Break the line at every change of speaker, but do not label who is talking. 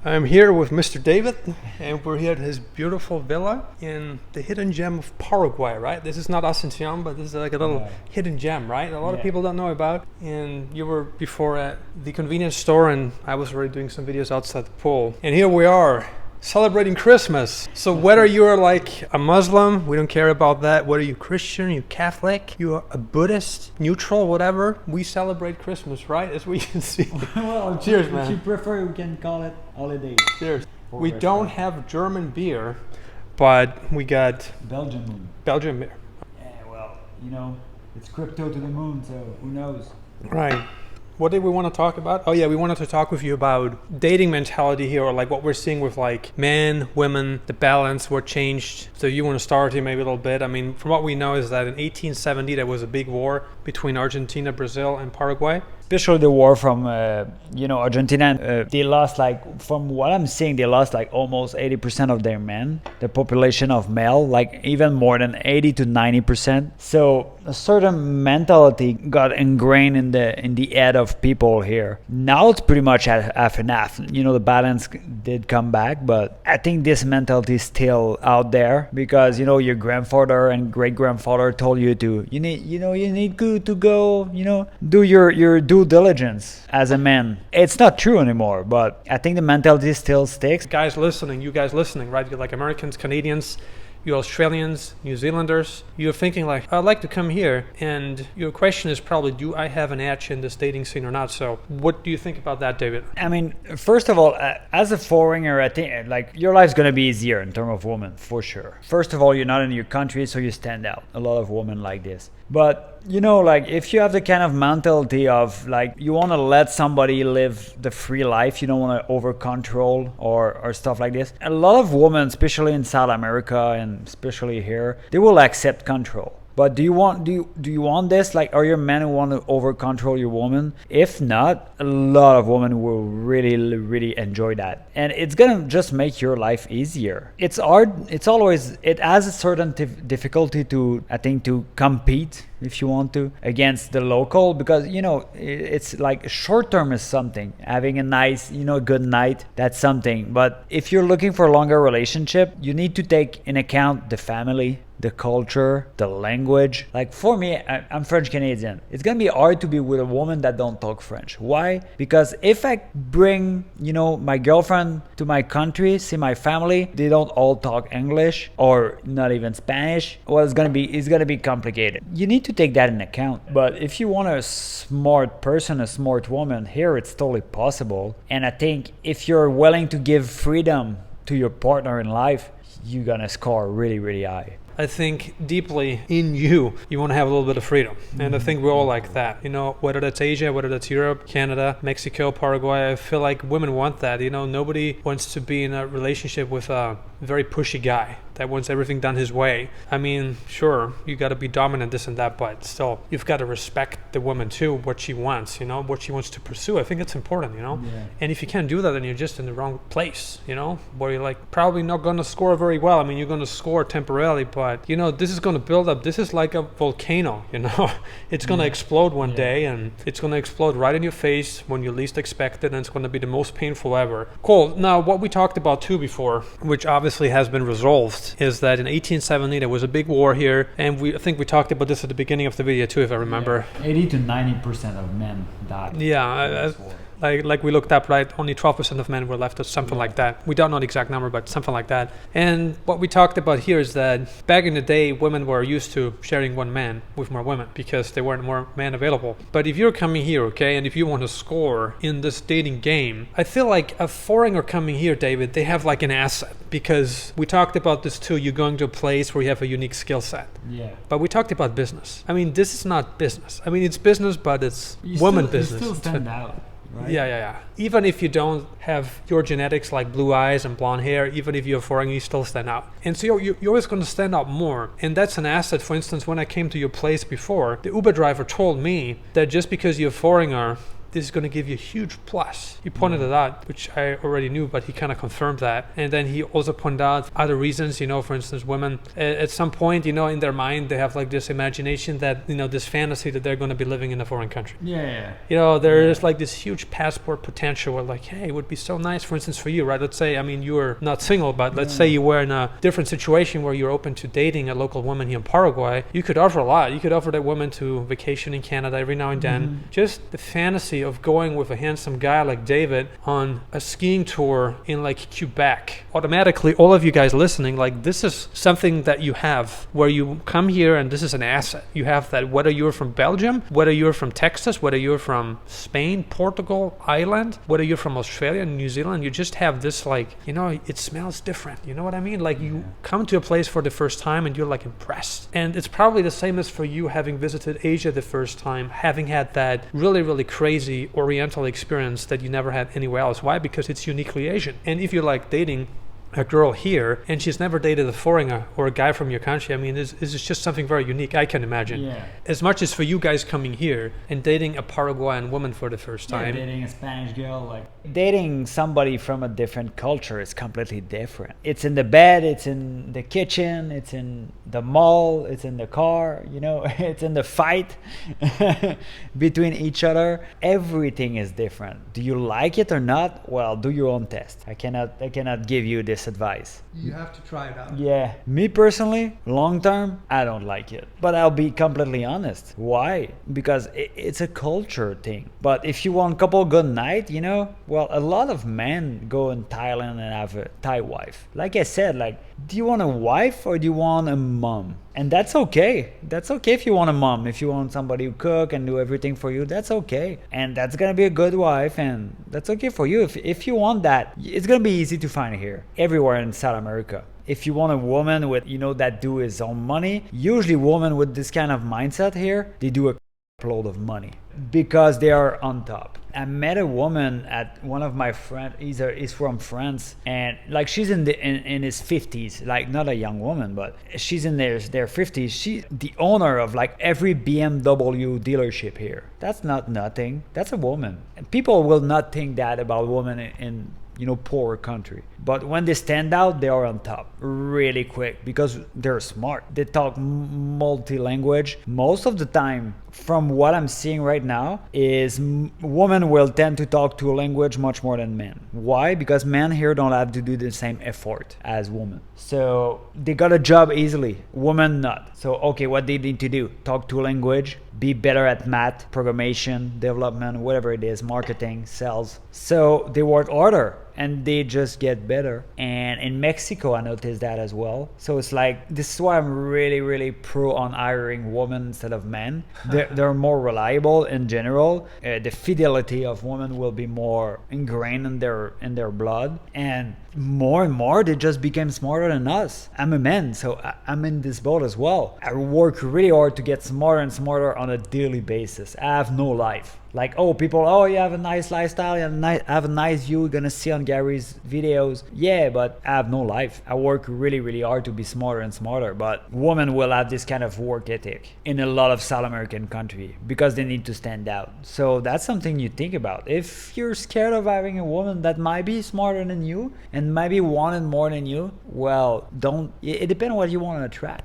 I'm here with Mr. David, and we're here at his beautiful villa in the hidden gem of Paraguay, right? This is not Asuncion, but this is like a little hidden gem, right? A lot of people don't know about. And you were before at the convenience store, and I was already doing some videos outside the pool. And here we are, celebrating Christmas. So whether you're like a Muslim, we don't care about that. Whether you're Christian, you're Catholic, you're a Buddhist, neutral, whatever, we celebrate Christmas, right? As we can see.
Well,
cheers, man.
If you prefer, we can call it holiday.
Cheers. We don't have German beer, but we got
Belgian moon.
Belgian beer.
Yeah, well, you know, it's crypto to the moon, so who knows?
Right. What did we want to talk about? Oh yeah, we wanted to talk with you about dating mentality here, or like what we're seeing with like men, women, the balance, what changed. So you want to start here maybe a little bit. I mean, from what we know is that in 1870 there was a big war between Argentina, Brazil, and Paraguay.
Especially the war from, Argentina. They lost from what I'm seeing, they lost almost 80% of their men, the population of male, even more than 80 to 90%. So a certain mentality got ingrained in the head of people here. Now it's pretty much half and half. The balance did come back, but I think this mentality is still out there because, your grandfather and great grandfather told you you need to go, do your due diligence as a man. It's not true anymore, but I think the mentality still sticks.
You guys listening, right? You're like Americans, Canadians, you Australians, New Zealanders, you're thinking like, I'd like to come here, and your question is probably, do I have an edge in this dating scene or not? So what do you think about that, David?
I mean, first of all, as a foreigner, I think your life's going to be easier in terms of women, for sure. First of all, you're not in your country, so you stand out. A lot of women like this. But if you have the kind of mentality of you want to let somebody live the free life, you don't want to over control or stuff like this. A lot of women, especially in South America and especially here, they will accept control. But do you want this? Are you men who want to over control your woman? If not, a lot of women will really, really enjoy that. And it's gonna just make your life easier. It's hard. It has a certain difficulty to compete, if you want to, against the local, because it's short term is something. Having a nice, good night, that's something. But if you're looking for a longer relationship, you need to take in account the family, the culture, the language. For me, I'm French Canadian. It's gonna be hard to be with a woman that don't talk French. Why? Because if I bring, my girlfriend to my country, see my family, they don't all talk English or not even Spanish. Well, it's gonna be complicated. You need to take that in account. But if you want a smart person, a smart woman, here it's totally possible. And I think if you're willing to give freedom to your partner in life, you're gonna score really, really high.
I think deeply in you want to have a little bit of freedom. And I think we're all like that. Whether that's Asia, whether that's Europe, Canada, Mexico, Paraguay, I feel like women want that. Nobody wants to be in a relationship with a very pushy guy that wants everything done his way. I mean, sure, you got to be dominant, this and that, but still, you've got to respect the woman too, what she wants, what she wants to pursue. I think it's important, Yeah. And if you can't do that, then you're just in the wrong place, where you're probably not going to score very well. I mean, you're going to score temporarily, but this is going to build up. This is like a volcano, It's going to explode one day, and it's going to explode right in your face when you least expect it, and it's going to be the most painful ever. Cool. Now, what we talked about too before, which obviously has been resolved, is that in 1870 there was a big war here, and I think we talked about this at the beginning of the video too, if I remember.
80 to 90% of men died.
Yeah. Like we looked up, right? Only 12% of men were left, or something like that. We don't know the exact number, but something like that. And what we talked about here is that back in the day, women were used to sharing one man with more women because there weren't more men available. But if you're coming here, okay, and if you want to score in this dating game, I feel like a foreigner coming here, David, they have an asset, because we talked about this too. You're going to a place where you have a unique skill set.
Yeah.
But we talked about business. I mean, this is not business. I mean, it's business, but it's woman business.
You still stand out. Right?
Yeah. Even if you don't have your genetics like blue eyes and blonde hair, even if you're foreign, you still stand out. And so you're always going to stand out more. And that's an asset. For instance, when I came to your place before, the Uber driver told me that just because you're a foreigner, this is going to give you a huge plus. He pointed it out, which I already knew, but he kind of confirmed that. And then he also pointed out other reasons, for instance, women at some point, in their mind, they have like this imagination that, this fantasy that they're going to be living in a foreign country. There is like this huge passport potential where like, hey, it would be so nice, for instance, for you, right? Let's say, you're not single, but let's say you were in a different situation where you're open to dating a local woman here in Paraguay. You could offer a lot. You could offer that woman to vacation in Canada every now and then. Just the fantasy of going with a handsome guy like David on a skiing tour in like Quebec. Automatically, all of you guys listening, like this is something that you have where you come here and this is an asset. You have that whether you're from Belgium, whether you're from Texas, whether you're from Spain, Portugal, Ireland, whether you're from Australia, New Zealand, you just have this like, it smells different. You know what I mean? Like you come to a place for the first time and you're like impressed. And it's probably the same as for you having visited Asia the first time, having had that really, really crazy oriental experience that you never had anywhere else. Why? Because it's uniquely Asian. And if you're like dating a girl here and she's never dated a foreigner or a guy from your country, this is just something very unique, I can imagine. As much as for you guys coming here and dating a Paraguayan woman for the first time.
Dating a Spanish girl, like dating somebody from a different culture is completely different. It's in the bed, it's in the kitchen, it's in the mall, it's in the car, it's in the fight between each other. Everything is different. Do you like it or not? Well, do your own test. I cannot give you this advice.
You have to try it out.
Yeah. Me personally, long term, I don't like it. But I'll be completely honest. Why? Because it's a culture thing. But if you want a couple good night, well, a lot of men go in Thailand and have a Thai wife. Like I said, do you want a wife or do you want a mom? And that's okay. That's okay if you want a mom. If you want somebody who cook and do everything for you, that's okay. And that's going to be a good wife and that's okay for you. If you want that, it's going to be easy to find here, everywhere in South America. If you want a woman with, that do his own money, usually women with this kind of mindset here, they do a load of money because they are on top. I met a woman at one of my friends. He's from France, and she's in his 50s, not a young woman, but she's in their 50s. She's the owner of every BMW dealership here. That's not nothing. That's a woman, and people will not think that about women in poor country. But when they stand out, they are on top really quick because they're smart. They talk multi-language. Most of the time, from what I'm seeing right now, is women will tend to talk to a language much more than men. Why? Because men here don't have to do the same effort as women. So they got a job easily. Women not. So okay, what they need to do? Talk to a language, be better at math, programmation, development, whatever it is, marketing, sales. So they work harder and they just get better. And in Mexico, I noticed that as well. So it's this is why I'm really, really pro on hiring women instead of men. They're more reliable in general. The fidelity of women will be more ingrained in their blood. And more, they just became smarter than us. I'm a man, so I'm in this boat as well. I work really hard to get smarter and smarter on a daily basis. I have no life. People, you have a nice lifestyle, you have a nice view, you're gonna see on Gary's videos. Yeah, but I have no life. I work really, really hard to be smarter and smarter. But women will have this kind of work ethic in a lot of South American countries because they need to stand out. So that's something you think about. If you're scared of having a woman that might be smarter than you and might be wanted more than you, well, it depends on what you want to attract.